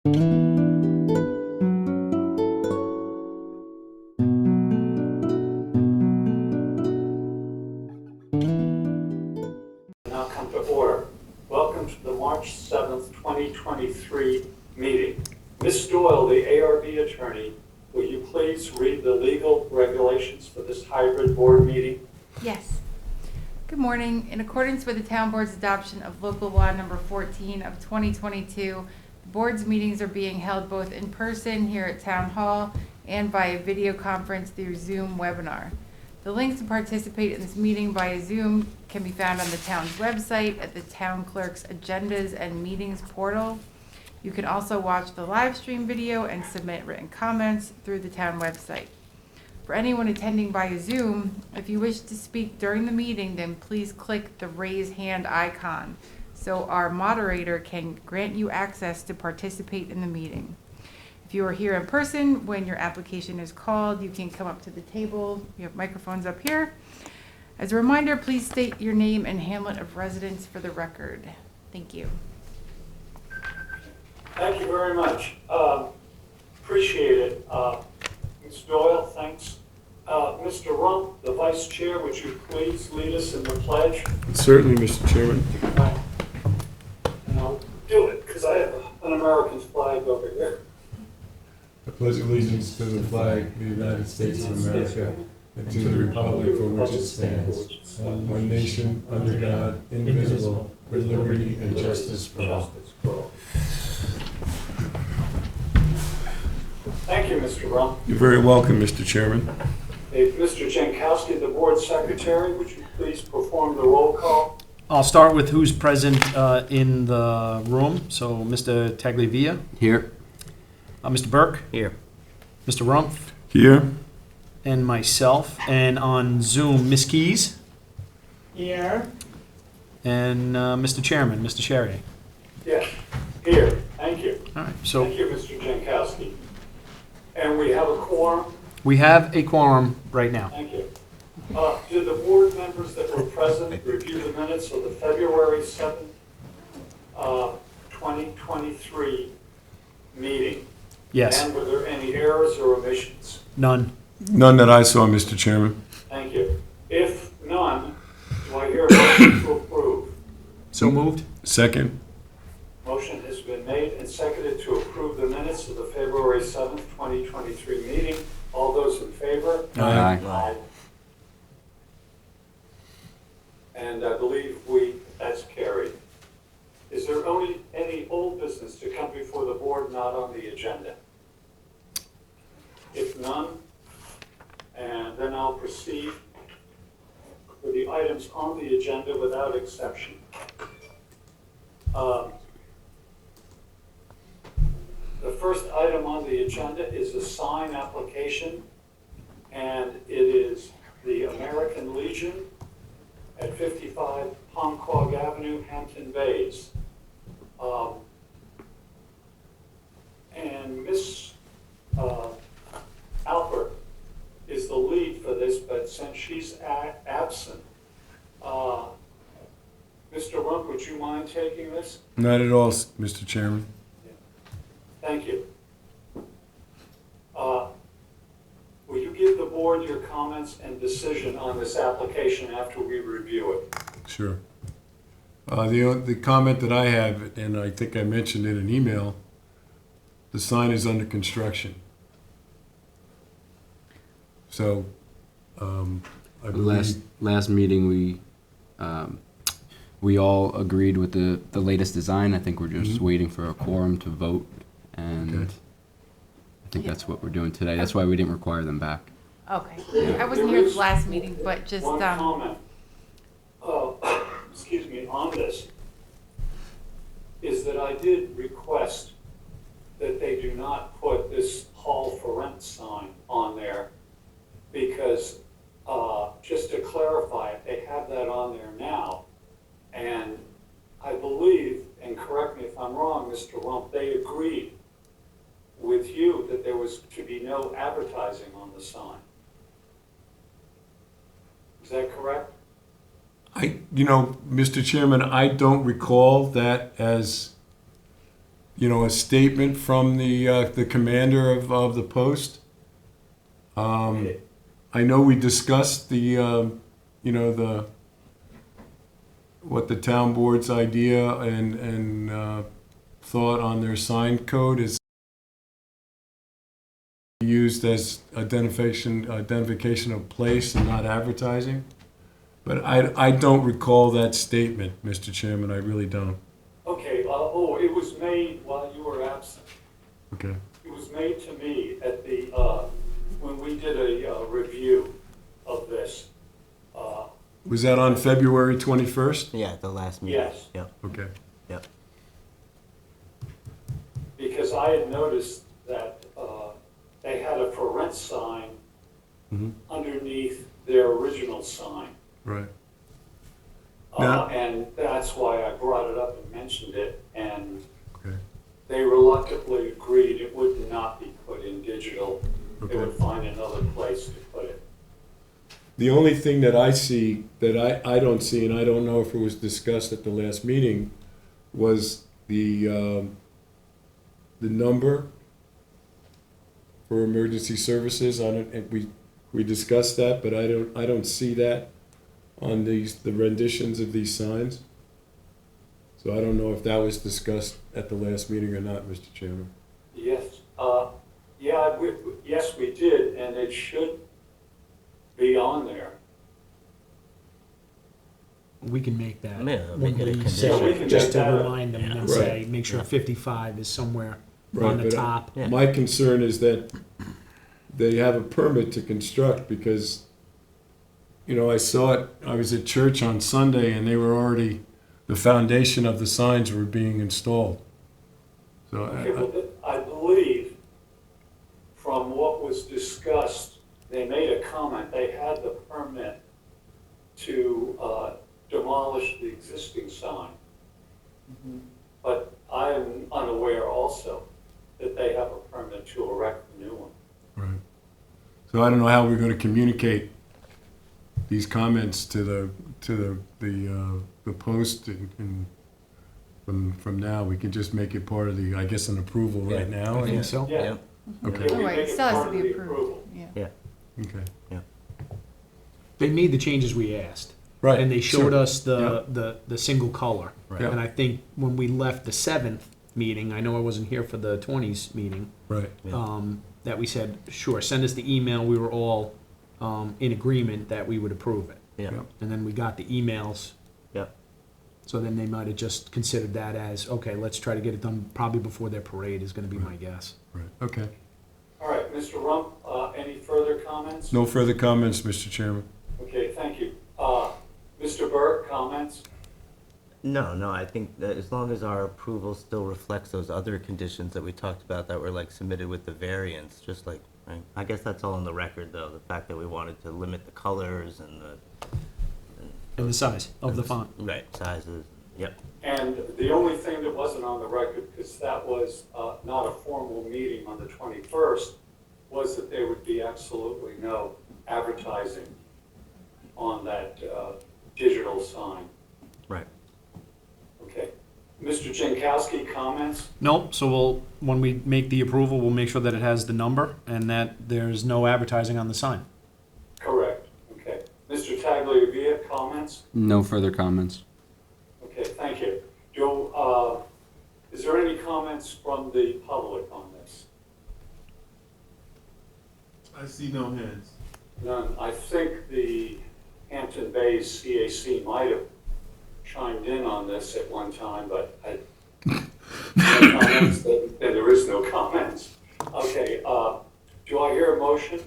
Now come to order. Welcome to the March 7th, 2023 meeting. Ms. Doyle, the ARB attorney, will you please read the legal regulations for this hybrid board meeting? Yes. Good morning. In accordance with the Town Board's adoption of Local Law Number 14 of 2022, the board's meetings are being held both in person here at Town Hall and by a video conference through Zoom webinar. The link to participate in this meeting via Zoom can be found on the town's website at the town clerk's agendas and meetings portal. You can also watch the live stream video and submit written comments through the town website. For anyone attending via Zoom, if you wish to speak during the meeting, then please click the raise hand icon so our moderator can grant you access to participate in the meeting. If you are here in person, when your application is called, you can come up to the table. We have microphones up here. As a reminder, please state your name and hamlet of residence for the record. Thank you. Thank you very much. Appreciate it. Ms. Doyle, thanks. Mr. Rump, the vice chair, would you please lead us in the pledge? Certainly, Mr. Chairman. And I'll do it because I have an American flag over here. I pledge allegiance to the flag of the United States of America and to the republic for which it stands, one nation, under God, indivisible, with liberty and justice for all. Thank you, Mr. Rump. You're very welcome, Mr. Chairman. Mr. Jankowski, the board secretary, would you please perform the roll call? I'll start with who's present in the room. So Mr. Tagliavia. Here. Mr. Burke. Here. Mr. Rumpf. Here. And myself. And on Zoom, Ms. Keys. Here. And Mr. Chairman, Mr. Sherry. Yes, here. Thank you. All right. So Thank you, Mr. Jankowski. And we have a quorum. we have a quorum right now. Thank you. Did the board members that were present review the minutes of the February 7th, 2023 meeting? Yes. And were there any errors or omissions? None. None that I saw, Mr. Chairman. Thank you. If none, do I hear a motion to approve? So moved. Second. Motion has been made and seconded to approve the minutes of the February 7th, 2023 meeting. All those in favor? Aye. And I believe that's carried. Is there any old business to come before the board not on the agenda? If none, and then I'll proceed with the items on the agenda without exception. The first item on the agenda is a sign application, and it is the American Legion at 55 Palmquag Avenue, Hampton Bays. And Miss Alpert is the lead for this, but since she's absent, Mr. Rump, would you mind taking this? Not at all, Mr. Chairman. Thank you. Will you give the board your comments and decision on this application after we review it? Sure. The comment that I have, and I think I mentioned in an email, the sign is under construction. So, I believe... Last meeting, we all agreed with the latest design. I think we're just waiting for a quorum to vote, and Okay. I think that's what we're doing today. That's why we didn't require them back. Okay. I wasn't here at the last meeting, but just, One comment, excuse me, on this, is that I did request that they do not put this hall for rent sign on there because, just to clarify it, they have that on there now. And I believe, and correct me if I'm wrong, Mr. Rump, they agreed with you that there was to be no advertising on the sign. Is that correct? Mr. Chairman, I don't recall that as a statement from the commander of the post. I know we discussed what the town board's idea and thought on their sign code is used as identification of place and not advertising. But I don't recall that statement, Mr. Chairman, I really don't. Okay, it was made while you were absent. Okay. It was made to me at the, when we did a review of this. Was that on February 21st? Yeah, the last meeting. Yes. Yep, Okay. yep. Because I had noticed that they had a for rent sign Mm-hmm. underneath their original sign. Right. Now- And that's why I brought it up and mentioned it, and Okay. they reluctantly agreed it would not be put in digital. They Okay. would find another place to put it. The only thing that I see, that I don't see, and I don't know if it was discussed at the last meeting, was the number for emergency services. I don't, and we discussed that, but I don't see that on the renditions of these signs. So I don't know if that was discussed at the last meeting or not, Mr. Chairman. Yes, yes, we did, and it should be on there. We can make that. Yeah, when make it a we condition. say Yeah, we can just make to that a- remind them and then Right. say, make sure 55 is somewhere on Right, the but top. Yeah. my concern is that they have a permit to construct because, I saw it, I was at church on Sunday and they were already, the foundation of the signs were being installed. So, Okay, well, I believe from what was discussed, they made a comment, they had the permit to demolish the existing sign. But I am unaware also that they have a permit to erect a new one. right. So I don't know how we're gonna communicate these comments to the post and from now, we can just make it part of the, I guess, an approval right now. I think so. Yeah. Yep. Okay, Yeah, Oh, we right, make it it still has part to of be the approved, approval. yeah. okay. They made the changes we asked. Right. And they showed sure. us the single color. Right. Yeah. And I think when we left the 7th meeting, I know I wasn't here for the 20s meeting, Right, Yeah. that we said, sure, send us the email. We were all in agreement that we would approve it. Yeah, Yep. And then we got the emails. yep. So then they might have just considered that as, okay, let's try to get it done probably before their parade is going to be my guess. right, okay. All right, Mr. Rump, any further comments? No further comments, Mr. Chairman. Okay, thank you. Mr. Burke, comments? No, I think that as long as our approval still reflects those other conditions that we talked about that were like submitted with the variance, just like, right? I guess that's all on the record though, the fact that we wanted to limit the colors and And the size of the font. right, sizes, yep. And the only thing that wasn't on the record, because that was not a formal meeting on the 21st, was that there would be absolutely no advertising on that digital sign. Right. Okay. Mr. Jankowski, comments? Nope, so when we make the approval, we'll make sure that it has the number and that there's no advertising on the sign. Correct. Okay. Mr. Tagliavia, comments? No further comments. Okay, thank you. Is there any comments from the public on this? I see no hands. None. I think the Hampton Bays CAC might have chimed in on this at one time, but no comments, then there is no comments. Okay, do I hear a motion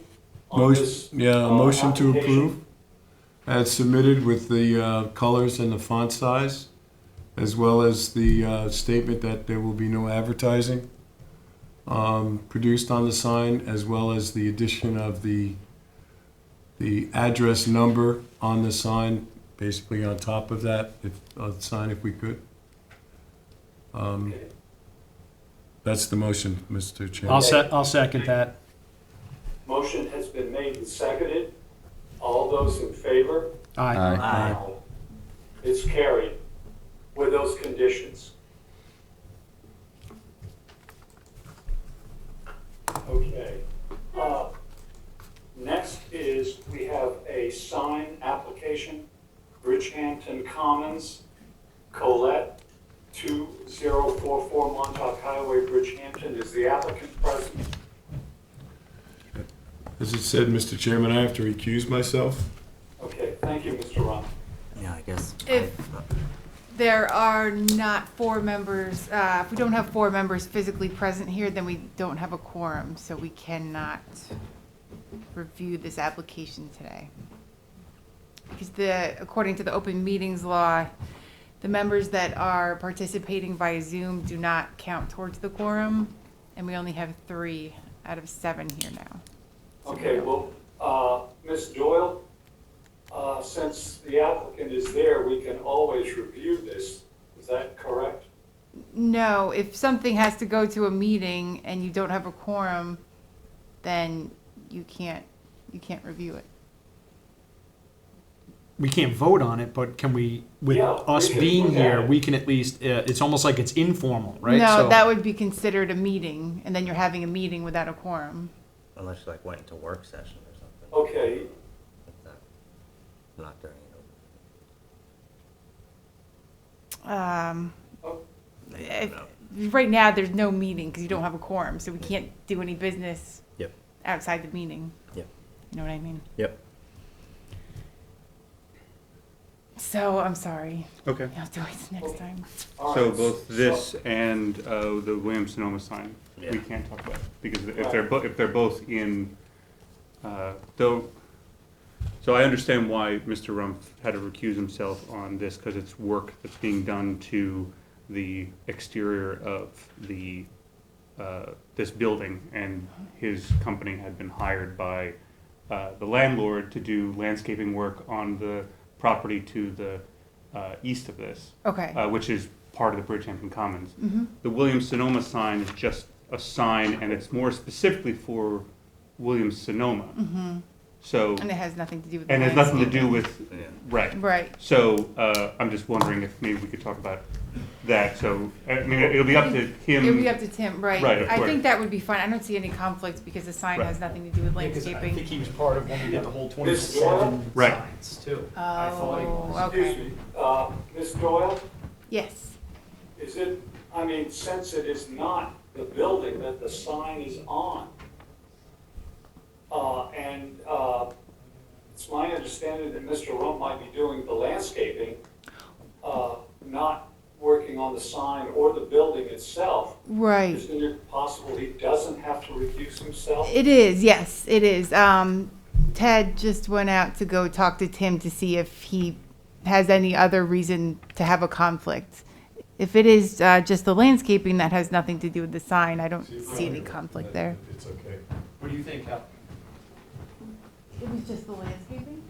on Motion, this? yeah, a motion to application? approve as submitted with the colors and the font size, as well as the statement that there will be no advertising produced on the sign, as well as the addition of the address number on the sign, basically on top of that, sign if we could. Okay. That's the motion, Mr. Chairman. I'll second that. Motion has been made and seconded. All those in favor? Aye. Aye. It's carried with those conditions. Okay. Next is, we have a sign application, Bridgehampton Commons, Colette, 2044 Montauk Highway, Bridgehampton. Is the applicant present? As it said, Mr. Chairman, I have to recuse myself. Okay, thank you, Mr. Ron. Yeah, I guess. If there are not four members, if we don't have four members physically present here, then we don't have a quorum, so we cannot review this application today. Because according to the open meetings law, the members that are participating via Zoom do not count towards the quorum, and we only have 3 out of 7 here now. Okay, well, Ms. Doyle, since the applicant is there, we can always review this. Is that correct? No, if something has to go to a meeting and you don't have a quorum, then you can't review it. We can't vote on it, but can we, with Yeah, us we can being look at here, it. we can at least, it's almost like it's informal, right? No, So- that would be considered a meeting, and then you're having a meeting without a quorum. Unless you like went into work session or something. Okay, Like that. Not during it. Oh. Right now, there's no meeting because you don't have a quorum, so we can't do any business Yep. outside the meeting. Yep. You know what I mean? Yep. So, I'm sorry. Okay, I'll do it next time. all so right. both this and the Williams-Sonoma sign, Yeah. we can't talk about, because if they're both in, though, so I understand why Mr. Rumpf had to recuse himself on this, because it's work that's being done to the exterior of the, this building, and his company had been hired by the landlord to do landscaping work on the property to the east of this, Okay. which is part of the Bridgehampton Commons. Mm-hmm. The Williams-Sonoma sign is just a sign, and it's more specifically for Williams-Sonoma. Mm-hmm. So, And it has nothing to do with the and it has nothing to do landscaping. with, Yeah. right. Right. So, I'm just wondering if maybe we could talk about that. So, I mean, it'll be up to him. It would be up to Tim, right? Right, of I course. think that would be fine. I don't see any conflicts because the sign Right. has nothing to do with Yeah, 'cause I landscaping. think he was part of when we did the whole This 27 Right. signs too. I thought he was. Oh, Excuse okay. me, Ms. Doyle, Yes. is it, I mean, since it is not the building that the sign is on, and it's my understanding that Mr. Rump might be doing the landscaping, not working on the sign or the building itself. Right. Isn't it possible he doesn't have to recuse himself? It is, yes, it is. Ted just went out to go talk to Tim to see if he has any other reason to have a conflict. If it is just the landscaping that has nothing to do with the sign, I don't see any conflict there. It's okay. What do you think, Hal? It was just the landscaping?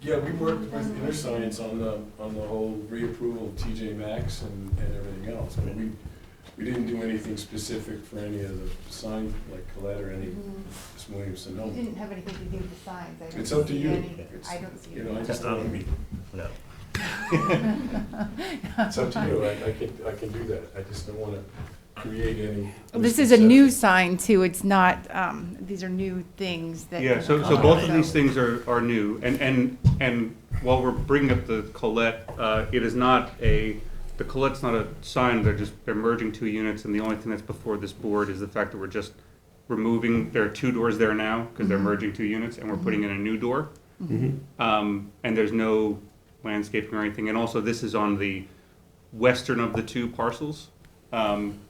Yeah, we worked with Inner Science on the whole reapproval of TJ Maxx and everything else. But we didn't do anything specific for any of the sign, like Colette or any, just Williams and It no. didn't have anything to do with the signs. I don't It's up to see you. any- It's- I don't see You know, I any. just don't, No. it's up to you. I can do that. I just don't want to create any. This is a new misconception. sign too. It's not, these are new things that. Yeah, so both of these things are new, and while we're bringing up the Colette, it is not the Colette's not a sign, they're merging 2 units, and the only thing that's before this board is the fact that we're just removing, there are 2 doors there now, because they're merging 2 units, and we're putting in a new door. And there's no landscaping or anything, and also this is on the western of the 2 parcels.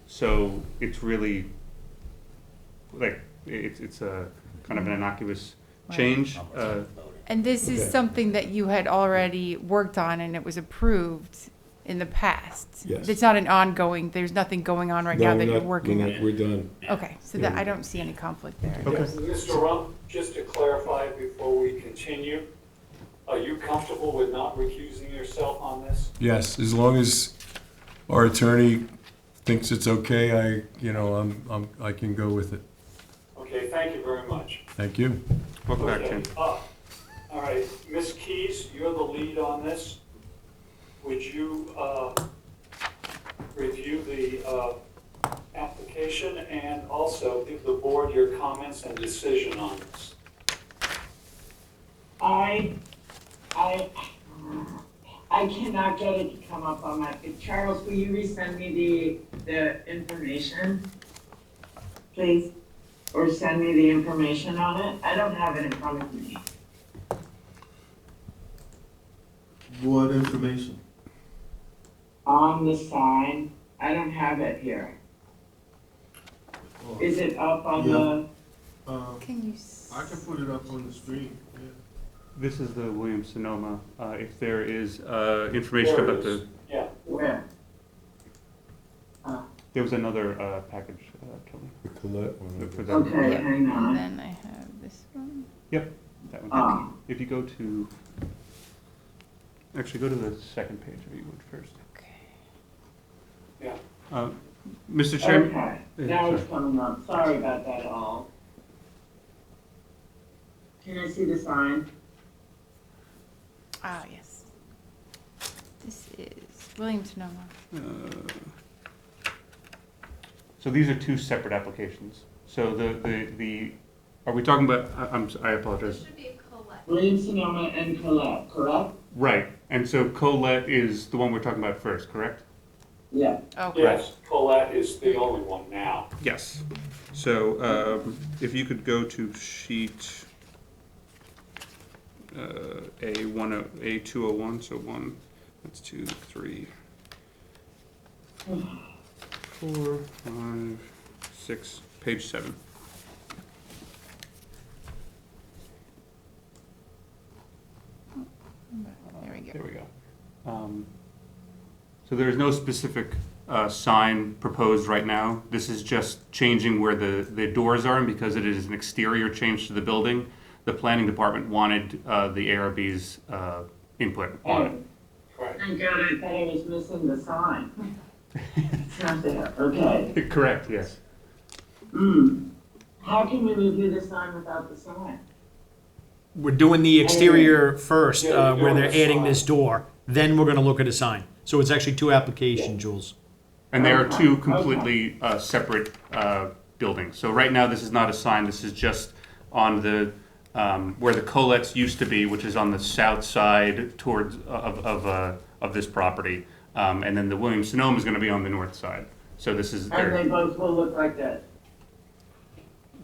So it's really, like, it's a kind of an innocuous change. And this is Okay. something that you had already worked on and it was approved in the past. Yes. It's not an ongoing, there's nothing going on right now No, that you're not- working we're not- on. We're done. Okay, so that, I don't see any conflict there. Okay. Mr. Rump, just to clarify before we continue, are you comfortable with not recusing yourself on this? Yes, as long as our attorney thinks it's okay, I can go with it. Okay, thank you very much. Thank you. Welcome back, Okay, Tim. all right, Ms. Keys, you're the lead on this. Would you review the application and also give the board your comments and decision on this. I cannot get it to come up on my, Charles, will you resend me the information? Please, or send me the information on it? I don't have it in front of me. What information? On the sign, I don't have it here. Oh, Is it up on Yeah. the, Can you? I can put it up on the screen, yeah. This is the Williams-Sonoma. If there is information There it about is. the, Yeah, where? there was another package, Kelly. The Colette one. For that, Okay, Yep, hang and on. then I have this one. that one. Oh, If you go to, actually go to the second page if you would first. Okay. yeah. Mr. Chairman? okay, Yeah, now it's sorry. coming up. Sorry about that all. Can I see the sign? Ah, yes. This is Williams-Sonoma. So these are two separate applications. So are we talking about, I apologize. Williams-Sonoma and Colette, correct? Right, and so Colette is the one we're talking about first, correct? Yeah. Okay. Yes, Colette is the only one now. Yes. So if you could go to sheet A201, so 1, that's 2, 3, 4, 5, 6, page 7. There we go. There we go. So there is no specific sign proposed right now. This is just changing where the doors are, and because it is an exterior change to the building, the planning department wanted the ARB's input on it. Right. Thank God, I thought I was missing the sign. It's not there, okay. Correct, yes. How can we review the sign without the sign? We're doing the exterior first, Yeah, you're where doing they're the adding sign. this door, then we're gonna look at a sign. So it's actually two applications, Jules. And they are two completely separate buildings. So right now, this is not a sign, this is just on the, where the Colette's used to be, which is on the south side towards, of this property. And then the Williams-Sonoma is gonna be on the north side. So this is And they their, both will look like this.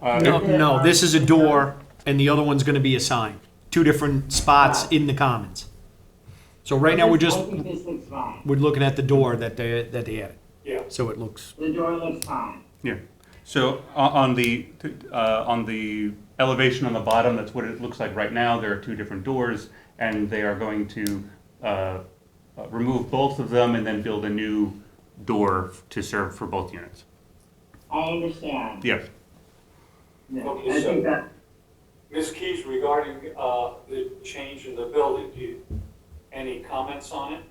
No, this is a door, and the other one's gonna be a sign. Two different spots in the commons. So right now, I think this looks fine. we're looking at the door that they added. Yeah. So it looks, The door looks fine. yeah. So on the elevation on the bottom, that's what it looks like right now. There are two different doors, and they are going to remove both of them and then build a new door to serve for both units. I understand. Yes. Yeah, Okay, I so- think that, Ms. Keys, regarding the change in the building, any comments on it?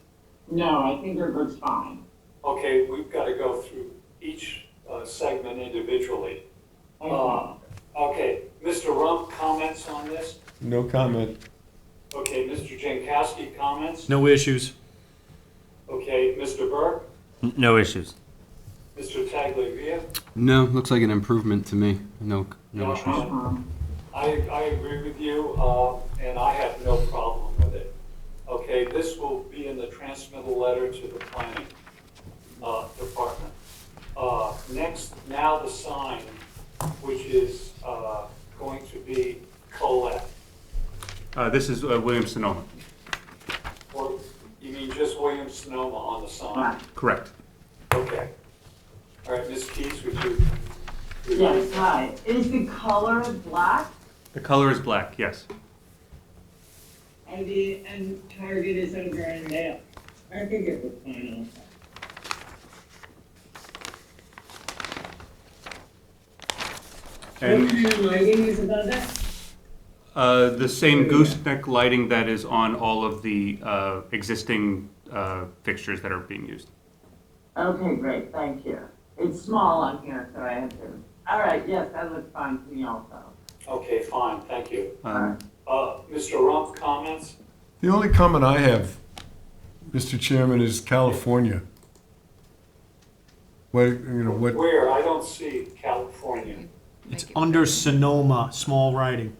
no, I think it looks fine. Okay, we've got to go through each segment individually. Okay. Okay, Mr. Rump, comments on this? No comment. Okay, Mr. Jankowski, comments? no issues. Okay, Mr. Burke, No issues. Mr. Tagliavia? No, looks like an improvement to me. No issues. Uh-huh. I agree with you, and I have no problem with it. Okay, this will be in the transmittal letter to the planning department. Next, now the sign, which is going to be Colette. This is Williams-Sonoma. Or you mean just Williams-Sonoma on the sign? Right. Correct. Okay. All right, Ms. Keys, would you? Yes, hi. Is the color black? The color is black, yes. And Target is over in there. I think it looks fine also. What And kind of lighting is above that? the same gooseneck lighting that is on all of the existing fixtures that are being used. Okay, great, thank you. It's small on here, so I have to. All right, yes, that looks fine to me also. Okay, fine, thank you. Um, Mr. Rump, comments? The only comment I have, Mr. Chairman, is California. what, Where? I don't see California. It's Make it under bigger. Sonoma, small writing.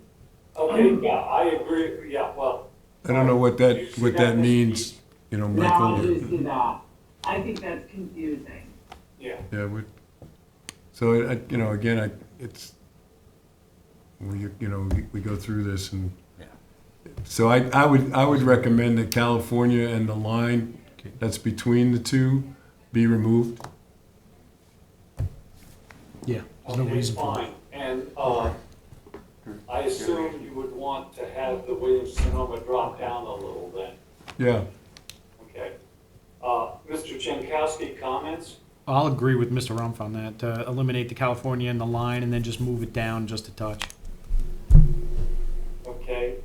Okay, yeah, I agree, yeah, well. I don't know what Do you that, see what that Mr. means, Keith? No, I Michael. do see that. I think that's confusing. Yeah, Yeah, so, again, it's, we go through this and, Yeah. so I would recommend that California and the line Okay. that's between the two be removed. Yeah, there's no okay, reason for it. fine. And, I assume you would want to have the Williams-Sonoma drop down a little then, Yeah, okay? Mr. Jankowski, comments? I'll agree with Mr. Rumpf on that, eliminate the California and the line and then just move it down just a touch. Okay,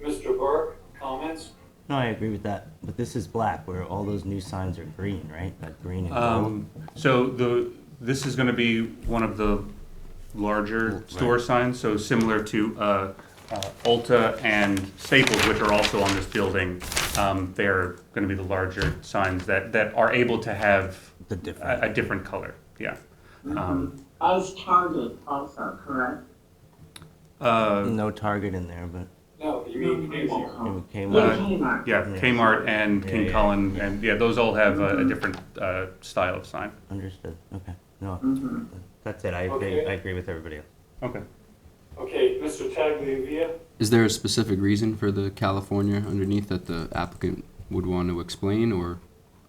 Mr. Burke, comments? No, I agree with that, but this is black, where all those new signs are green, right? That green and gold. So this is gonna be one of the larger Right. store signs, so similar to Ulta and Staples, which are also on this building. They're gonna be the larger signs that are able to have The different. a different color, yeah. As Target also, correct? No Target in there, but No, you mean Kmart. it came Yeah, out. Kmart. Yeah, Yeah. Kmart and Yeah, King yeah. Cullen, and yeah, those all have a different style of sign. Understood, okay. No, Mhm. that's it, I Okay. agree with everybody else. Okay. Okay, Mr. Tagliavia? Is there a specific reason for the California underneath that the applicant would want to explain, or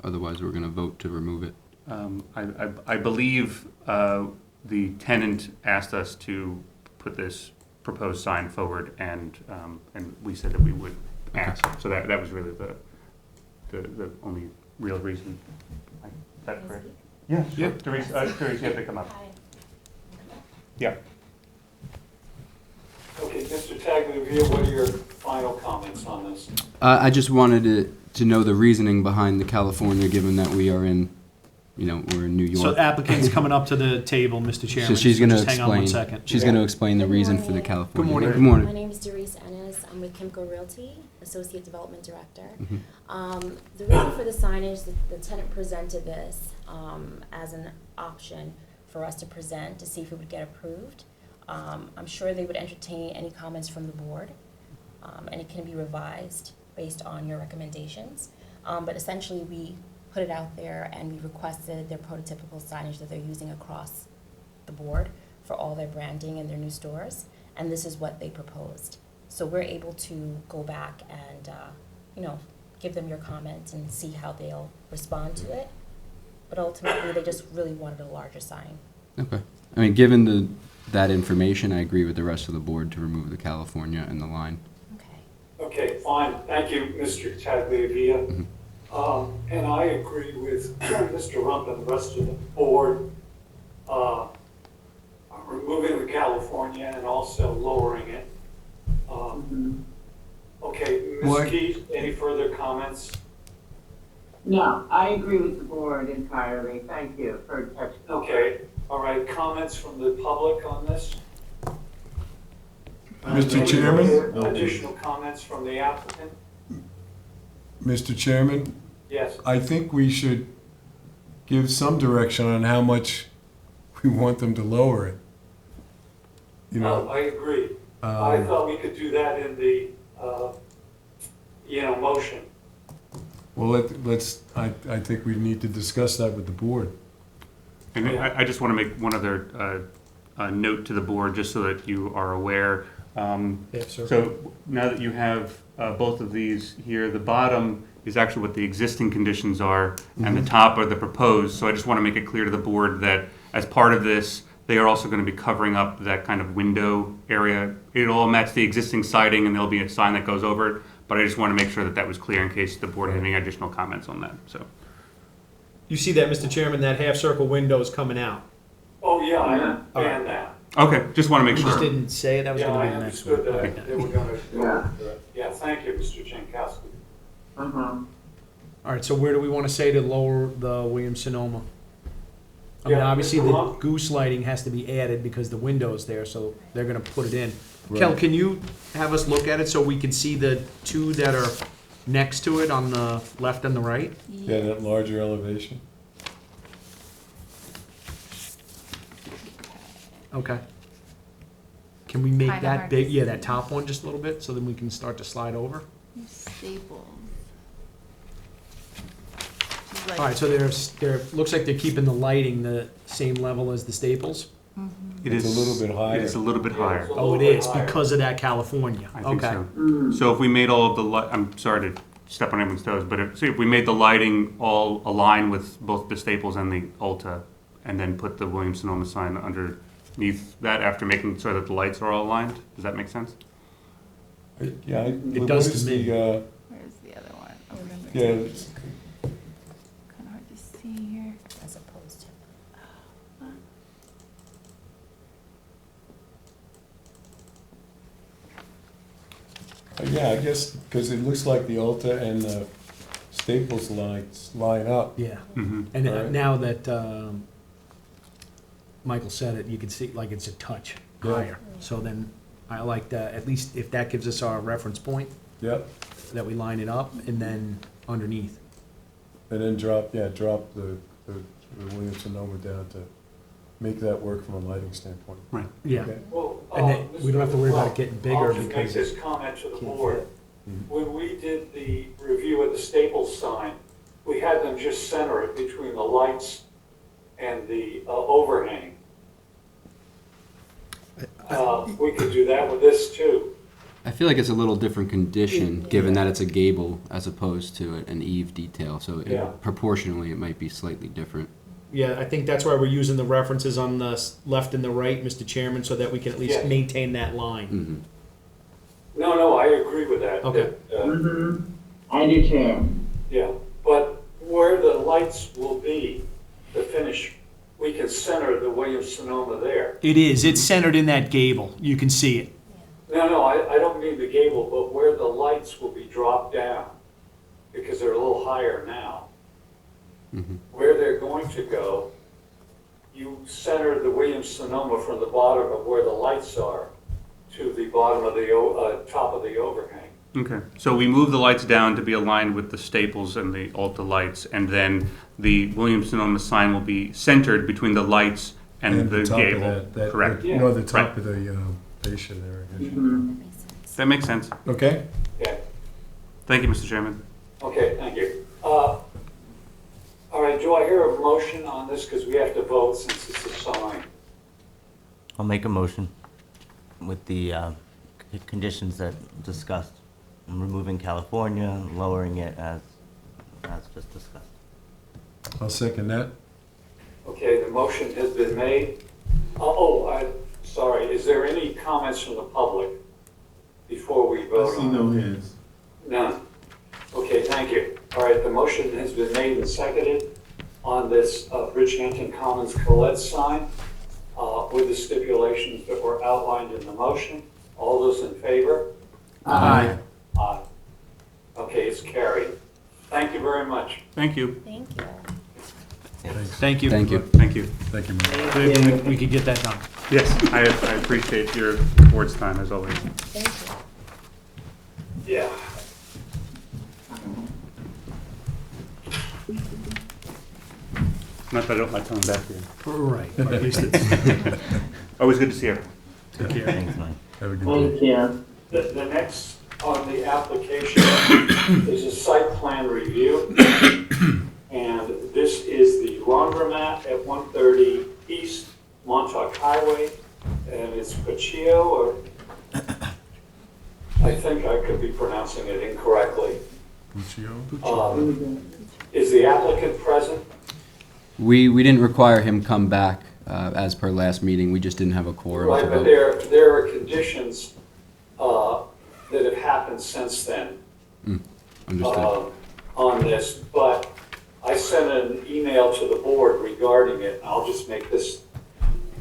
otherwise we're going to vote to remove it? I believe the tenant asked us to put this proposed sign forward, and we said that we would ask. So that was really the only real reason. Is that correct? Yeah, sure. Therese, you have to come up. Yeah. Okay, Mr. Tagliavia, what are your final comments on this? I just wanted to know the reasoning behind the California, given that we are in, we're in New York. So applicant's coming up to the table, Mr. Chairman. So she's going to just hang on one explain. second. She's going to explain the reason for the morning. California. Good morning. Good morning. My name is Doris Ennis. I'm with Kimco Realty, Associate Development Director. Mhm. The reason for the signage, the tenant presented this as an option for us to present to see if it would get approved. I'm sure they would entertain any comments from the board, and it can be revised based on your recommendations. But essentially, we put it out there and we requested their prototypical signage that they're using across the board for all their branding and their new stores, and this is what they proposed. So we're able to go back and, give them your comments and see how they'll respond to it. But ultimately, they just really wanted a larger sign. Okay. I mean, given that information, I agree with the rest of the board to remove the California and the line. Okay. Okay, fine, thank you, Mr. Tagliavia. Mhm. And I agree with Mr. Rump and the rest of the board, removing the California and also lowering it. Okay, What- Ms. Keith, any further comments? No, I agree with the board entirely. Thank you for touching. Okay, all right, comments from the public on this? Mr. Chairman? Additional comments from the applicant? Mr. Chairman, Yes. I think we should give some direction on how much we want them to lower it. I agree. I um, thought we could do that in the, motion. well, I think we need to discuss that with the board. And I just want to make one other note to the board, just so that you are aware. Yes, sir. So now that you have both of these here, the bottom is actually what the existing conditions are, and the top are the proposed. So I just want to make it clear to the board that as part of this, they are also going to be covering up that kind of window area. It'll all match the existing siding, and there'll be a sign that goes over it. But I just want to make sure that that was clear in case the board had any additional comments on that, so. You see that, Mr. Chairman, that half-circle window is coming out. Oh, yeah, I All understand that. Okay, just want to make We just sure. didn't say that was Yeah, gonna I be the next one. understood that. They were gonna, Yeah. yeah, thank you, Mr. Jankowski. All right, so where do we want to say to lower the Williams-Sonoma? I mean, Yeah, obviously, Mr. the Rump? goose lighting has to be added because the window's there, so they're gonna put it in. Right. Kel, can you have us look at it so we can see the two that are next to it on the left and the right? Yeah, that larger elevation. Okay. Can we make Kinda that hard big? to Yeah, see. that top one just a little bit, so then we can start to slide over. Staples. She's like- All right, so looks like they're keeping the lighting the same level as the Staples? It It's is a little bit higher. It is a little bit higher. Yeah, Oh, it bit is, higher. because of that California. I think Okay. so. So if we made all of the I'm sorry to step on everyone's toes, but if we made the lighting all align with both the Staples and the Ulta, and then put the Williams-Sonoma sign underneath that after making sure that the lights are all aligned, does that make sense? Yeah, It does to me. Where's the other one? Oh, remember. Yeah, it's- Kind of hard to see here. As opposed to. yeah, I guess, because it looks like the Ulta and the Staples lights line up. Yeah. Mm-hmm. And All right. now that Michael said it, you can see like it's a touch Yeah. higher. So then I like that, at least if that gives us our reference point, Yep, that we line it up and then underneath. and then drop the Williams-Sonoma down to make that work from a lighting standpoint. Yeah. Okay. Well, And then we don't have to worry about it getting bigger I'll just make because this comment to the can't board. fit. When we did the review of the Staples sign, we had them just center it between the lights and the overhang. We could do that with this too. I feel like it's a little different condition, given that it's a gable as opposed to an eave detail, so Yeah. proportionally it might be slightly different. Yeah, I think that's why we're using the references on the left and the right, Mr. Chairman, so that we can at least Yeah. maintain that line. Mhm. No, I agree with that. Okay. I do too. Yeah, but where the lights will be, the finish, we can center the Williams-Sonoma there. It is, it's centered in that gable, you can see it. No, I don't mean the gable, but where the lights will be dropped down, because they're a little higher now. Mhm. Where they're going to go, you center the Williams-Sonoma from the bottom of where the lights are to the bottom of the, top of the overhang. Okay, so we move the lights down to be aligned with the Staples and the Ulta lights, and then the Williams-Sonoma sign will be centered between the lights and the top of gable. that, Correct. You know, the top Right. of the fascia there. That makes sense. That makes sense. Okay? Yeah, Thank you, Mr. Chairman. okay, thank you. All right, do I hear a motion on this, because we have to vote since it's a sign? I'll make a motion with the conditions that discussed, removing California, lowering it as just discussed. I'll second that. Okay, the motion has been made. Sorry, is there any comments from the public before we I vote see on it? no hands. None. Okay, thank you. All right, the motion has been made and seconded on this Bridgehampton Commons Colette sign with the stipulations that were outlined in the motion. All those in favor? Aye. Aye. Okay, it's carried. Thank you very much. Thank you. Thank you. Thank you. Thank you. Thank you. Thank you, Mike. We could get that done. Yes, I appreciate your board's time, as always. Thank you. Yeah. Not that I don't like coming back here. Right, but at least it's, Always good to see everyone. take care. Thanks, Mike. Have a good day. Thank you. The next on the application is a site plan review. And this is the laundromat at 130 East Montauk Highway. And it's Paccio, or I think I could be pronouncing it incorrectly. Lucio? Is the applicant present? We didn't require him come back as per last meeting, we just didn't have a quorum to Right, but vote. there are conditions that have happened since then. Understood. On this, but I sent an email to the board regarding it, and I'll just make this.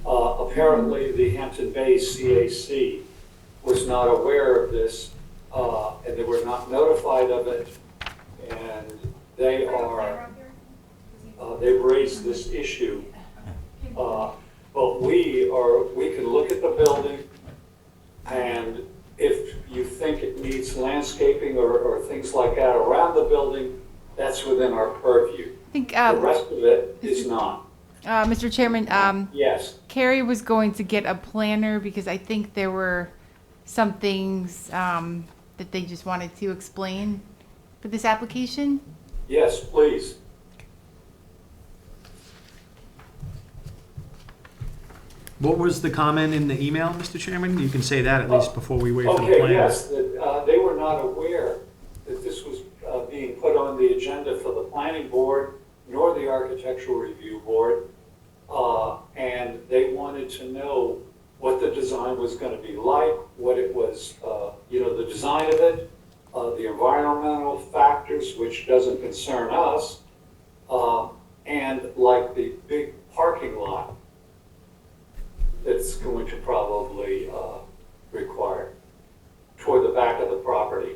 Apparently, the Hampton Bay CAC was not aware of this, and they were not notified of it, and they are, they've raised this issue. But we can look at the building, and if you think it needs landscaping or things like that around the building, that's within our purview. I think, The rest of it is not. Mr. Chairman, Yes, Carrie was going to get a planner because I think there were some things that they just wanted to explain for this application. yes, please. What was the comment in the email, Mr. Chairman? You can say that at least before we wait for the Okay, plan. yes, that they were not aware that this was being put on the agenda for the planning board nor the architectural review board. And they wanted to know what the design was going to be like, what it was, the design of it, the environmental factors, which doesn't concern us, and like the big parking lot that's going to probably require toward the back of the property.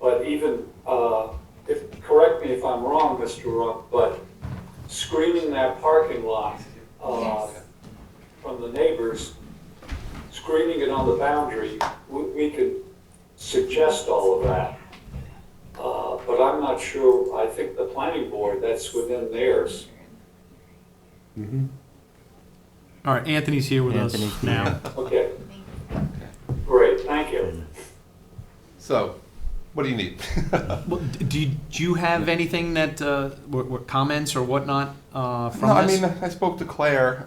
But even, correct me if I'm wrong, Mr. Rook, but screening that parking lot from the neighbors, screening it on the boundary, we could suggest all of that. But I'm not sure, I think the planning board, that's within theirs. All right, Anthony's here with us Anthony's now. Okay. Great, thank you. So, what do you need? Well, do you have anything that, were comments or whatnot from No, I this? mean, I spoke to Claire.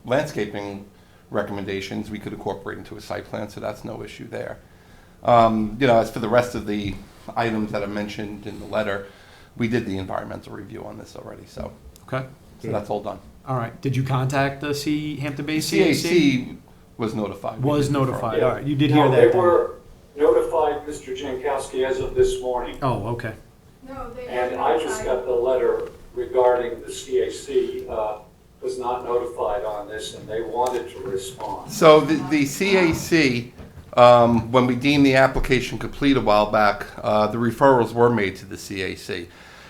Landscaping recommendations we could incorporate into a site plan, so that's no issue there. As for the rest of the items that I mentioned in the letter, we did the environmental review on this already, so Okay, that's all done. all right. Did you contact the Hampton Bay CAC? CAC was notified. We Was did confirm. notified, all right. You did hear No, that they then? were notified Mr. Jankowski as of this morning. Oh, okay. No, they And I just got the letter regarding the CAC, was not notified on this, and they wanted to respond. So the CAC, when we deemed the application complete a while back, the referrals were made to the CAC.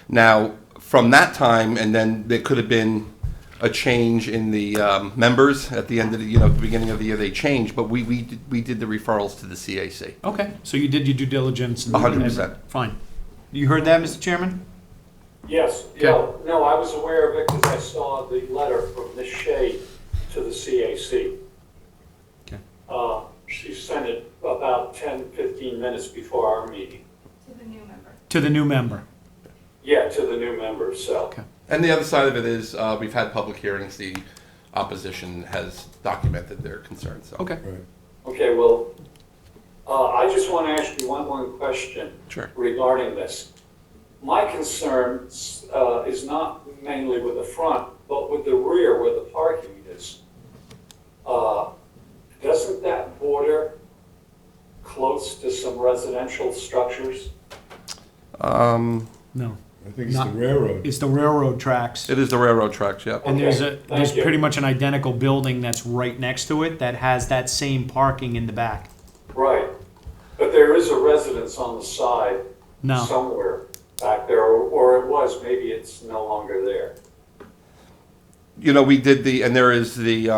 Now, from that time, and then there could have been a change in the members at the end of the, at the beginning of the year, they changed, but we did the referrals to the CAC. Okay, so you did your due diligence? and- 100%. Fine. You heard that, Mr. Chairman? Yes, yeah, no, I was aware of it because I saw the letter from Ms. Shea to the CAC. Okay. She sent it about 10, 15 minutes before our meeting. To the new member. To the new member? Yeah, to the new members, so. Okay. And the other side of it is, we've had public hearings, the opposition has documented their concerns, so. Okay. Right. Okay, well, I just want to ask you one question Sure. regarding this. My concern is not mainly with the front, but with the rear where the parking is. Doesn't that border close to some residential structures? No. I think it's Not- the railroad. It's the railroad tracks. It is the railroad tracks, yep. And there's Okay, there's thank you. pretty much an identical building that's right next to it that has that same parking in the back. Right, but there is a residence on the side No. somewhere back there, or it was, maybe it's no longer there. We did and there is the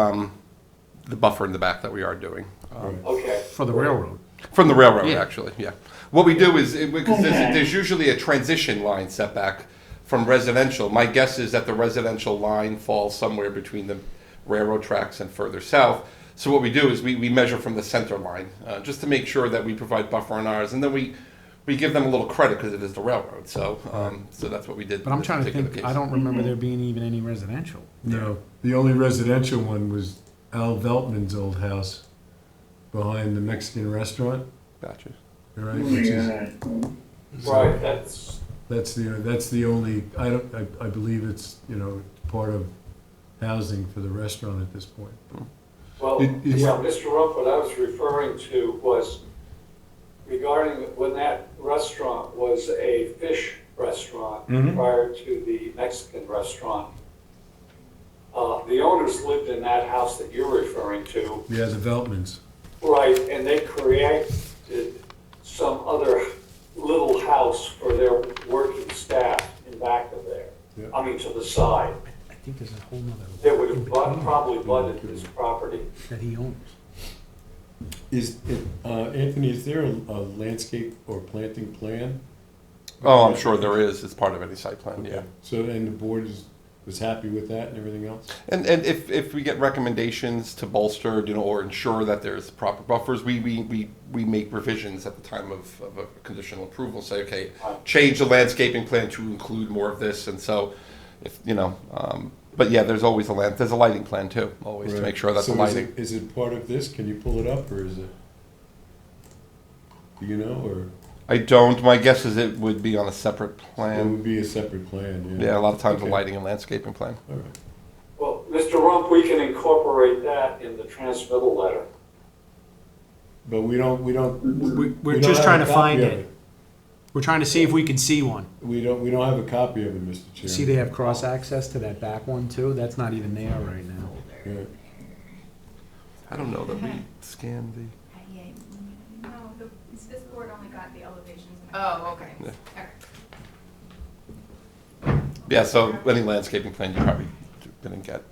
buffer in the back that we are doing. Right. Okay. For the railroad. From the railroad, Yeah. actually, yeah. What we do is, because there's usually a transition line setback from residential. My guess is that the residential line falls somewhere between the railroad tracks and further south. So what we do is we measure from the center line, just to make sure that we provide buffer on ours. And then we give them a little credit because it is the railroad. So that's what we did. But in I'm this trying to particular think, case. I don't remember there being even any residential. No, the only residential one was Al Veltman's old house behind the Mexican restaurant, Gotcha. right? Which is, Right, that's, that's the only, I believe it's, part of housing for the restaurant at this point. well, Is- yeah, Mr. Rupp, what I was referring to was regarding when that restaurant was a fish restaurant Mhm. prior to the Mexican restaurant. The owners lived in that house that you're referring to. Yeah, the Veltmans. Right, and they created some other little house for their working staff in back of there. Yeah. I mean, to the side. I think there's a whole nother. That would in have between probably butted this property. That he owns. Anthony, is there a landscape or planting plan Oh, I'm sure there is, it's part of any site plan, yeah. Okay. So, and the board was happy with that and everything else? And if we get recommendations to bolster, or ensure that there's proper buffers, we make revisions at the time of a conditional approval, say, okay, change the landscaping plan to include more of this, and so, if, but yeah, there's always there's a lighting plan too, always, to Right. make sure that the So lighting. is it part of this? Can you pull it up, or is it, do you know, or I don't, my guess is it would be on a separate it plan. would be a separate plan, yeah? Yeah, a lot of times a Okay. lighting and landscaping plan. All right. Well, Mr. Rump, we can incorporate that in the transmittal letter. But we don't, We're don't just have trying a to copy find of it. We're trying to see if we can see one. We don't have a copy of it, Mr. Chairman. See, they have cross-access to that back one too? That's not even there right now. Yeah. I don't know that we scanned the. No, this board only got the elevations. Oh, okay. Yeah. Okay. Yeah, so any landscaping plan you probably didn't get.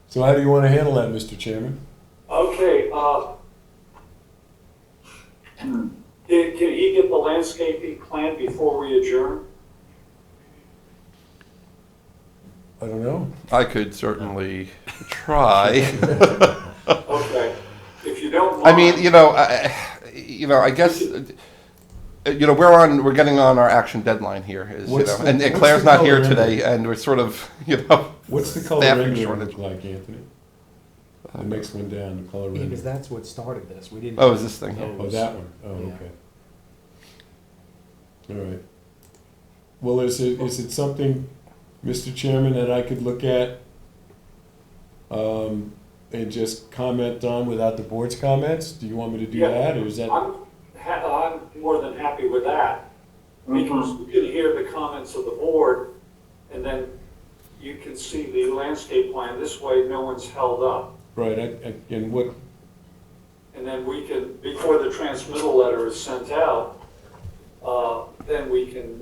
So how do you want to handle that, Mr. Chairman? Okay, can he get the landscaping plan before we adjourn? I don't know. I could certainly try. Okay, if you don't I mind. mean, I guess, we're getting on our action deadline here, and what's Claire's the not here color today, and we're sort of, What's the color staffing rendering shortage. look like, Anthony? The next one down, the color Yeah, because rendering. that's what started this. We didn't. Oh, is this thing? Oh, that one. Oh, Yeah. okay. All right. Well, is it something, Mr. Chairman, that I could look at and just comment on without the board's comments? Do you want me to do Yeah. that, or is that? I'm more than happy with that, because you can hear the comments of the board, and then you can see the landscape plan. This way, no one's held up. Right, and what, And then we can, before the transmittal letter is sent out, then we can,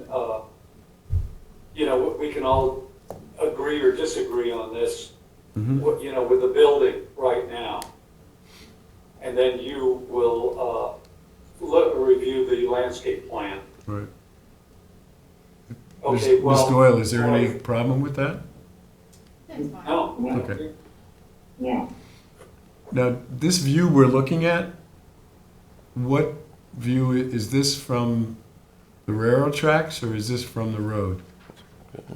we can all agree or disagree on this, with the building right now. And then you will review the landscape plan. right. Okay, well. Ms. Doyle, is there any problem with that? That's fine. No. Okay. Yeah. Now, this view we're looking at, what view, is this from the railroad tracks, or is this from the road?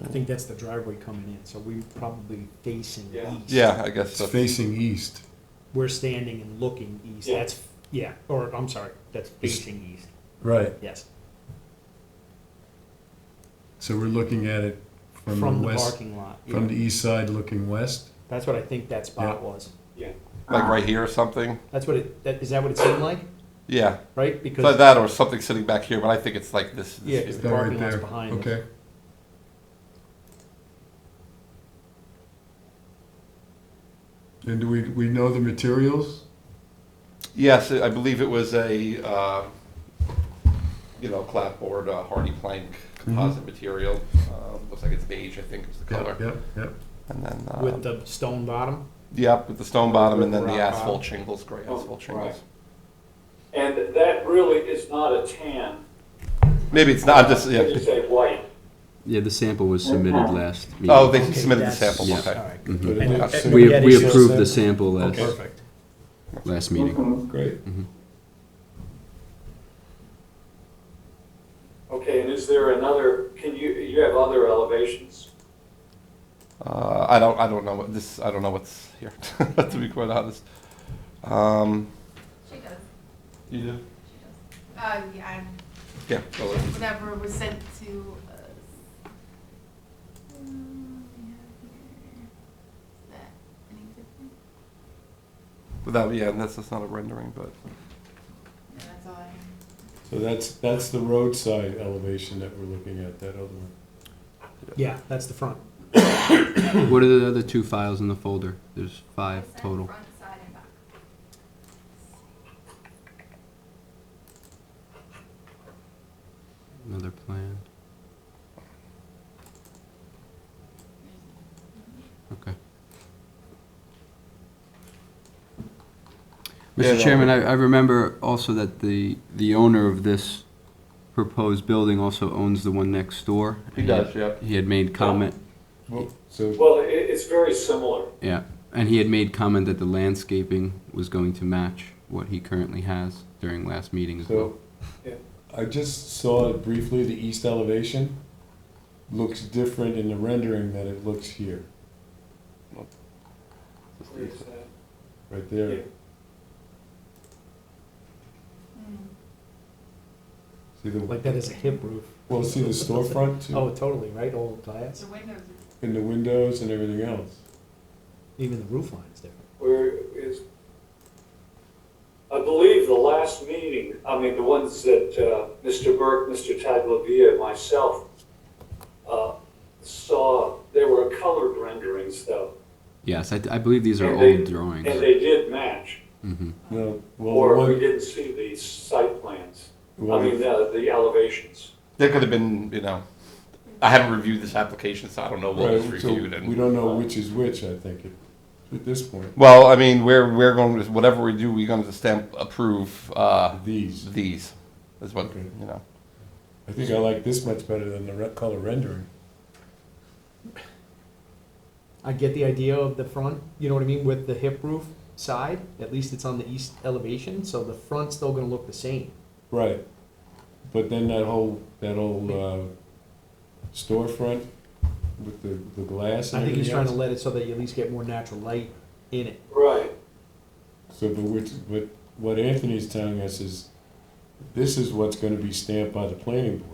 I think that's the driveway coming in, so we probably facing Yeah. east. Yeah, I guess It's that's. facing east. We're standing and looking east. Yeah. I'm sorry, that's facing east. Right, Yes, so we're looking at it from from the the west, parking lot. from the east side looking west? That's what I think that spot Yeah. was. Like right here or something? That's what is that what it seemed like? Yeah, Right? like Because, that or something sitting back here, but I think it's like this. yeah, view. because the Oh, right parking lot's there. behind us. Okay. And do we know the materials? Yes, I believe it was a, clapboard, hardy plank composite material. Looks like it's beige, I think is the color. Yep. And then, With the stone bottom? yep, with the stone bottom and then the Rock asphalt bottom. shingles, gray Oh, asphalt shingles. And that really is not a tan. Maybe it's not just, When you yeah. say white. Yeah, the sample was submitted last meeting. Oh, they Okay, submitted the that's- sample, Yeah. okay. All right. Mhm. But And- it and looks- we had We issues- approved the sample last, Perfect. last meeting. Great. Okay, and is there another, you have other elevations? I don't know I don't know what's here, to be quite honest. She does. You do? She does. Yeah, Yeah. go ahead. whatever was sent to us. Is that any different? Without, yeah, that's not a rendering, but. Yeah, that's all I have. So that's the roadside elevation that we're looking at, that other one. Yeah, that's the front. What are the other two files in the folder? There's 5 total. Front, side, and back. Another plan. Okay. Yeah, Mr. Chairman, I remember also that the owner of this proposed building also owns the one next door. He does, yeah. He had made comment, Well, so, Well, it's very similar. yeah, and he had made comment that the landscaping was going to match what he currently has during last meeting as well. so, I just saw it briefly, the east elevation looks different in the rendering than it looks here, Where is that? right there. Yeah. See the, Like that is a hip roof. well, see the storefront Oh, too, totally, right, all glass, The windows. and the windows and everything else. even the roof line's different. Where is, I believe the last meeting, I mean, the ones that Mr. Burke, Mr. Taglavia, and myself saw, they were colored renderings though, Yes, I believe these are And they- old drawings. and they did match. Hmm. No, well, Or the we one, didn't see the site plans, I well, mean, the elevations. There could have been, you know, I haven't reviewed this application, so I don't know what was right, so reviewed. we And don't know which is which, I think, at this point. well, I mean, we're going to, whatever we do, we're going to stamp approve These, these. Is what, Okay. you know. I think I like this much better than the color rendering. I get the idea of the front, you know what I mean, with the hip roof side, at least it's on the east elevation, so the front's still gonna look the same. Right, but then that whole storefront with the glass and I think he's everything trying to else. let it so that you at least get more natural light in it. Right, So, but what Anthony's telling us is, this is what's gonna be stamped by the planning board.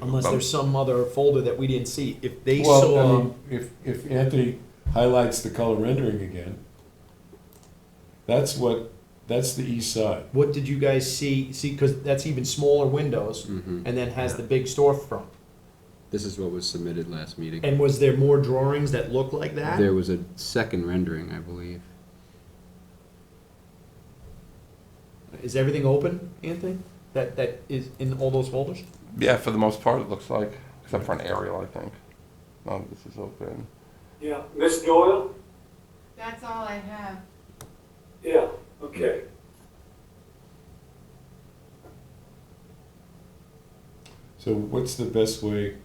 Unless there's some other folder that we didn't see. If they Well, I saw, mean, if Anthony highlights the color rendering again, that's the east side. what did you guys see, because that's even smaller windows, Hmm. and then has the big storefront. This is what was submitted last meeting. And was there more drawings that looked like that? There was a second rendering, I believe. Is everything open, Anthony? That is in all those folders? Yeah, for the most part, it looks like, except for an aerial, I think. No, this is open. yeah. Miss Doyle? That's all I have. Yeah, okay. So what's the best way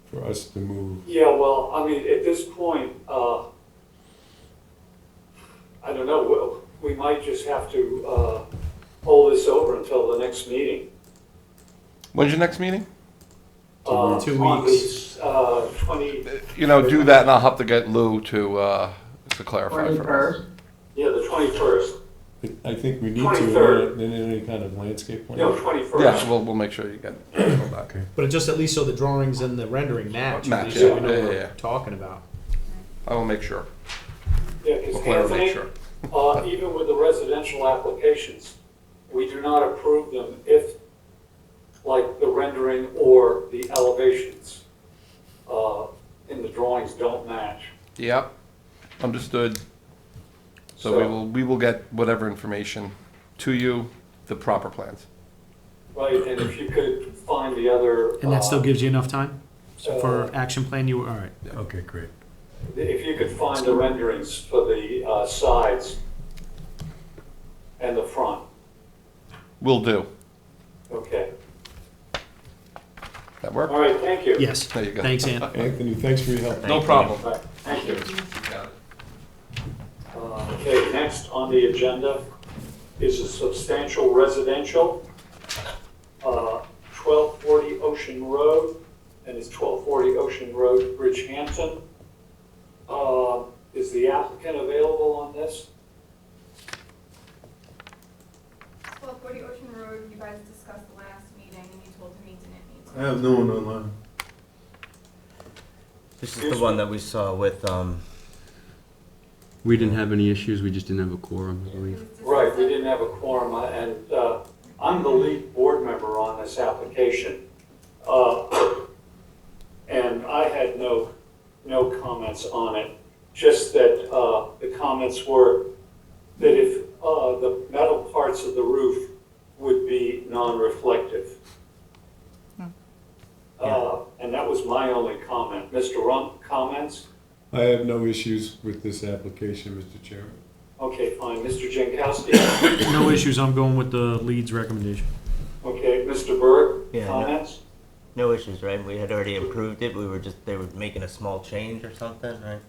for us to move? Yeah, well, I mean, at this point, I don't know, we might just have to hold this over until the next meeting. When's your next meeting? 2 On weeks. the 20, You know, do that, and I'll have to get Lou to clarify for us. yeah, the 21st. I think we need 23rd. to, in any kind of landscape plan. No, 21st. Yeah, we'll make sure you get it back. Okay. But just at least so the drawings and the rendering match, at Match, least so yeah, we know yeah, what we're yeah. talking about. I will make sure. Yeah, because We'll clear, make Anthony, sure. even with the residential applications, we do not approve them if, like, the rendering or the elevations in the drawings don't match. Yep, understood. So we will get whatever information to you, the proper plans. Right, and if you could find the other. And that still gives you enough time for uh, action plan, you, all right. Okay, great. If you could find the renderings for the sides and the front, Will do. okay. That work? All right, thank you. Yes, There you go. thanks, Ann. Anthony, thanks for your help. No problem. All right, thank you. You got it. Okay, next on the agenda is a substantial residential, 1240 Ocean Road, and it's 1240 Ocean Road, Bridgehampton. Is the applicant available on this? 1240 Ocean Road, you guys discussed the last meeting, and you told him he didn't need to. I have no one online. This is the one that we saw with, We didn't have any issues, we just didn't have a quorum, I believe. Right, we didn't have a quorum, and I'm the lead board member on this application. And I had no comments on it, just that the comments were that if the metal parts of the roof would be non-reflective. And that was my only comment. Mr. Rump, comments? I have no issues with this application, Mr. Chairman. Okay, fine. Mr. Jankowski? No issues, I'm going with the lead's recommendation. Okay, Mr. Berg, Yeah, no. comments? No issues, right? We had already approved it, they were making a small change or something, right?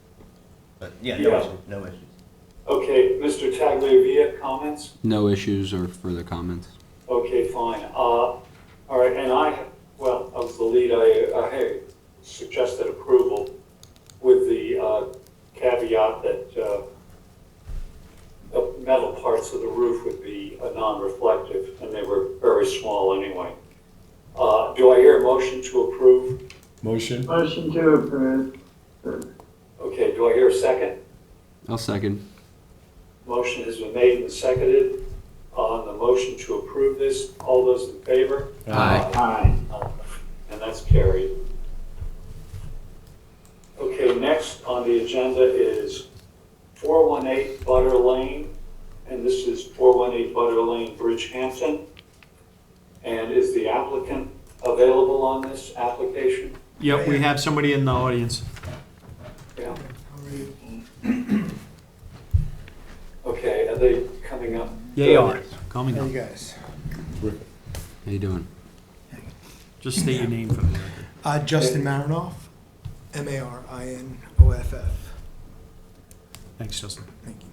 But, yeah, no Yeah. issues, no issues. Okay, Mr. Tagliavia, comments? No issues or further comments. Okay, fine. All right, and I was the lead, I suggested approval with the caveat that the metal parts of the roof would be non-reflective, and they were very small anyway. Do I hear a motion to approve? Motion? Motion to approve. Okay, do I hear a second? I'll second. Motion has been made and seconded on the motion to approve this. All those in favor? Aye. Aye. And that's carried. Okay, next on the agenda is 418 Butter Lane, and this is 418 Butter Lane, Bridgehampton. And is the applicant available on this application? Yep, we have somebody in the audience. Yeah. Okay, are they coming up? They are, coming up. guys? How you doing? Just state your name for the record. Justin Marinoff, Marinoff. Thanks, Justin. Thank you.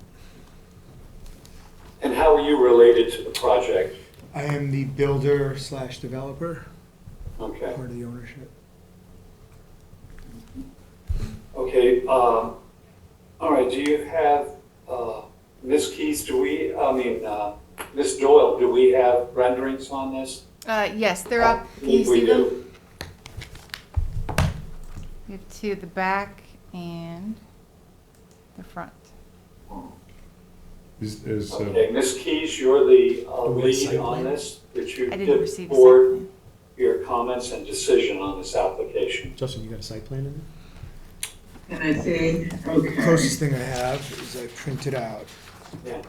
And how are you related to the project? I am the builder slash developer, Okay. part of the ownership. Okay, all right, do you have, Ms. Keys, Ms. Doyle, do we have renderings on this? Yes, they're up. Can you We see them? do. We have two at the back and the front. Okay, Ms. Keys, you're the we have lead site on plan? this, that you I didn't give receive the board site your comments and decision on this application. Justin, you got a site plan in there? Can I see? Okay. Closest thing I have is I printed out. Yeah.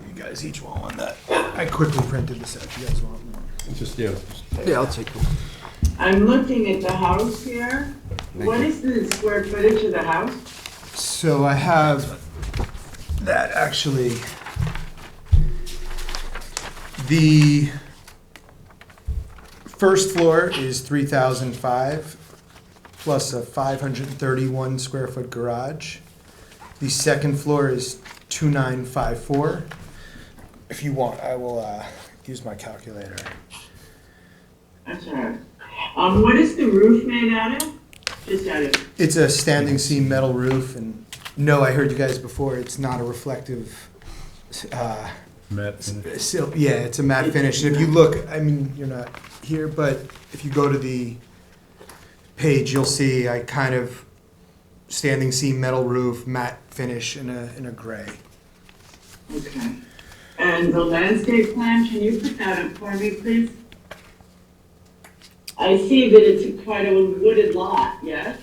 You guys each want one that I quickly printed this out. You guys want one? Just, yeah. Yeah, I'll take one. I'm looking at the house here. What is the square footage of the house? So I have that actually. The first floor is 3,005 plus a 531 square foot garage. The second floor is 2,954. If you want, I will use my calculator. That's all right. What is the roof made out of? Just out of, It's a standing seam metal roof, and no, I heard you guys before, it's not a reflective, Matt finish. yeah, it's a matte finish. And if you look, I mean, you're not here, but if you go to the page, you'll see I kind of standing seam metal roof, matte finish in a gray. okay. And the landscape plan, can you put that up for me, please? I see that it's quite a wooded lot, yes?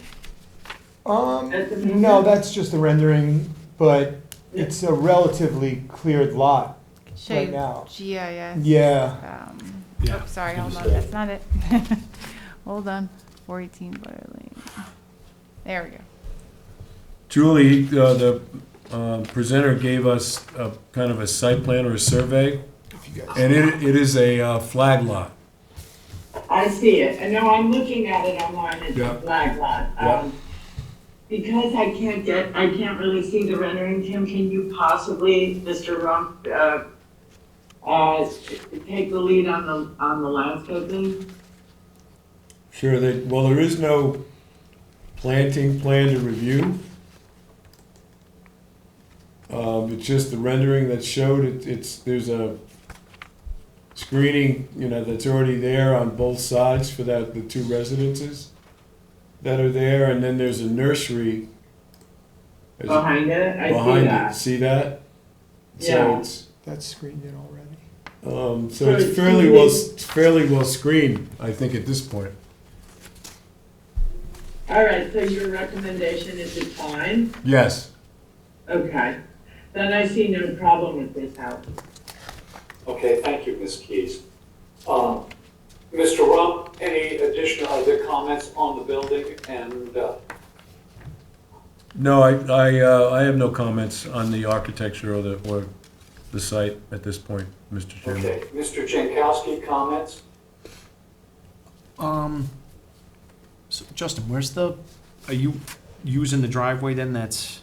At the moment? No, that's just a rendering, but it's a relatively cleared lot. Show Right you now. GIS. Yeah. Oh, sorry, hold on, that's not it. Hold on, 418 Butter Lane. There we go. Julie, the presenter gave us a kind of a site plan or a survey, If you guys. and it is a flag lot. I see it. I know I'm looking at it online, it's Yeah. a flag lot. Yeah. Because I can't really see the rendering, Tim, can you possibly, Mr. Rump, take the lead on the landscaping? Sure, well, there is no planting plan to review. It's just the rendering that's showed, there's a screening, that's already there on both sides for the two residences that are there, and then there's a nursery Behind it, I see behind it. that. See that? Yeah. So That's screened in already. it's So it's fairly well screened, I think, at this point. All right, so your recommendation is it's fine? Yes. Okay. Then I see no problem with this house. Okay, thank you, Ms. Keys. Mr. Rump, any additional other comments on the building? And No, I have no comments on the architecture or the site at this point, Mr. Chairman. Okay, Mr. Jankowski, comments? So Justin, are you using the driveway then that's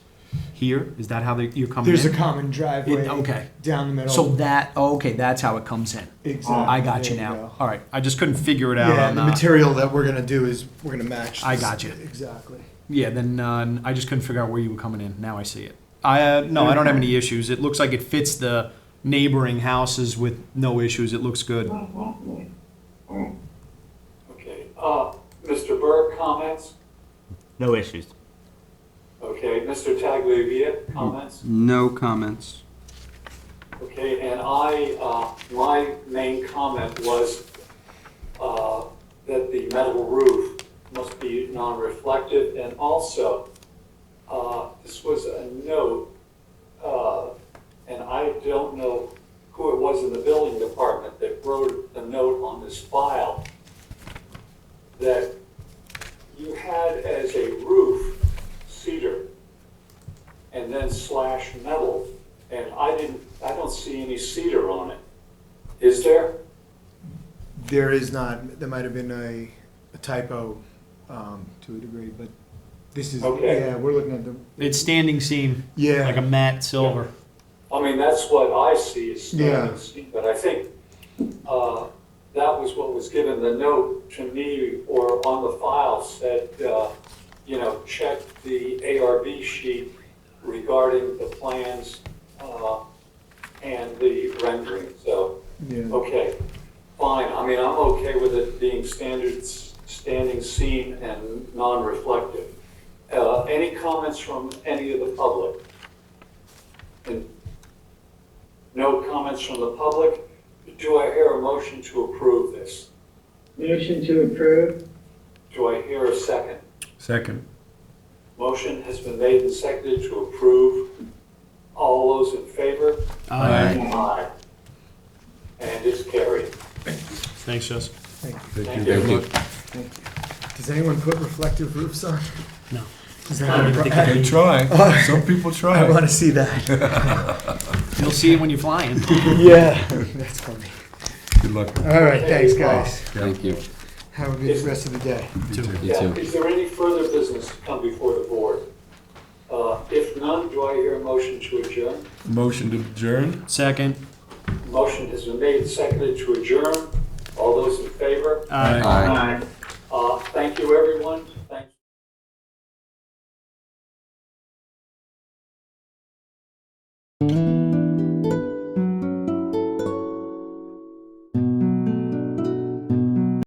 here? Is that how you're coming in? There's a common driveway Okay. down the middle. So that's how it comes in. Exactly. I got you There now. go. All right, I just couldn't figure it out Yeah, on the material that we're gonna do is, we're gonna match. I this. got you. Exactly. Yeah, then I just couldn't figure out where you were coming in. Now I see it. No, I don't have any issues. It looks like it fits the neighboring houses with no issues. It looks good. Okay, Mr. Burke, comments? No issues. Okay, Mr. Tagliavia, comments? No comments. Okay, and my main comment was, that the metal roof must be non-reflective, and also, this was a note, and I don't know who it was in the building department that wrote a note on this file, that you had as a roof cedar and then slash metal, and I don't see any cedar on it. Is there? There is not, there might have been a typo, to a degree, but this is, Okay. yeah, we're looking at the. It's standing seam, Yeah. like a matte silver. I mean, that's what I see is standing Yeah. seam, but I think, that was what was given. The note to me or on the file said, check the ARB sheet regarding the plans, and the rendering, so, Yeah. okay, fine. I mean, I'm okay with it being standing seam and non-reflective. Any comments from any of the public? And no comments from the public? Do I hear a motion to approve this? Motion to approve? Do I hear a second? Second. Motion has been made and seconded to approve. All those in favor? Aye. And it's carried. Thanks, Jess. Thank you. Thank Thank you. you. Thank you. Thank you. Does anyone put reflective roofs on? No. Is I don't even think that They try. Some people I try. wanna see that. You'll see it when you're flying. Yeah, that's funny. Good luck. All right, thanks, guys. Thank you. Have a good rest of the day. You too. You too. Is there any further business to come before the board? If none, do I hear a motion to adjourn? Motion to adjourn? Second. Motion has been made and seconded to adjourn. All those in favor? Aye. Aye.